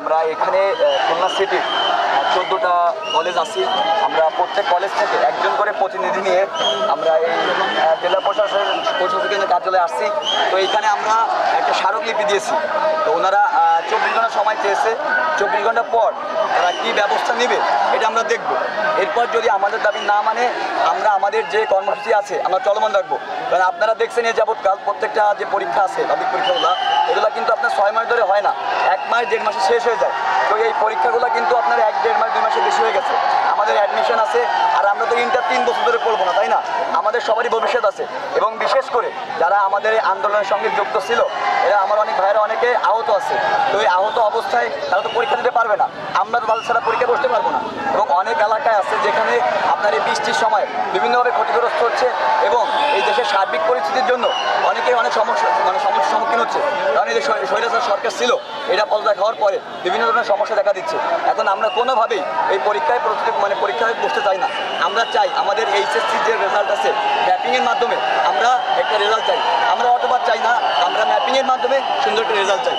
আমরা এখানে খুলনা সিটির 14টা কলেজ আছি। আমরা প্রত্যেক কলেজ থেকে একজন করে প্রতিনিধি নিয়ে আমরা এই জেলা প্রশাসকের কার্যালয়ে আসছি। তো এইখানে আমরা একটা স্মারকলিপি দিয়েছি। তো ওনারা 24 ঘন্টা সময় চেয়েছে। 24 ঘন্টা পর তারা কী ব্যবস্থা নেবে এটা আমরা দেখব। এরপর যদি আমাদের দাবি না মানে আমরা আমাদের যে কর্মসূচি আছে আমরা চলমান রাখবো। কারণ আপনারা দেখছেন এই যাবৎকাল প্রত্যেকটা যে পরীক্ষা আছে পাবলিক পরীক্ষাগুলো, এগুলো কিন্তু আপনার 6 মাস ধরে হয় না, 1 মাস 1.5 মাসে শেষ হয়ে যায়। তো এই পরীক্ষাগুলো কিন্তু আপনার 1-1.5 মাস 2 মাসের বেশি হয়ে গেছে। আমাদের অ্যাডমিশন আছে, আর আমরা তো ইন্টার 3 বছর ধরে করবো না, তাই না? আমাদের সবারই ভবিষ্যৎ আছে। এবং বিশেষ করে যারা আমাদের এই আন্দোলনের সঙ্গে যুক্ত ছিল, এরা আমার অনেক ভাইয়েরা অনেকে আহত আছে। তো এই আহত অবস্থায় তারা তো পরীক্ষা দিতে পারবে না, আমরা তো তাদের ছাড়া পরীক্ষা বসতে পারবো না। এবং অনেক এলাকায় আছে যেখানে আপনার এই বৃষ্টির সময় বিভিন্নভাবে ক্ষতিগ্রস্ত হচ্ছে এবং এই দেশের সার্বিক পরিস্থিতির জন্য অনেকেই অনেক সমস্যার সম্মুখীন হচ্ছে। কারণ এই যে স্বৈরাচার সরকার ছিল, এটা পদত্যাগ হওয়ার পরে বিভিন্ন ধরনের সমস্যা দেখা দিচ্ছে। এখন আমরা কোনোভাবেই এই পরীক্ষায় পরীক্ষায় বসতে চাই না। আমরা চাই আমাদের এইচএসসির যে রেজাল্ট আছে ম্যাপিংয়ের মাধ্যমে আমরা একটা রেজাল্ট চাই। আমরা অটোবার চাই না, আমরা ম্যাপিংয়ের মাধ্যমে সুন্দর একটা রেজাল্ট চাই।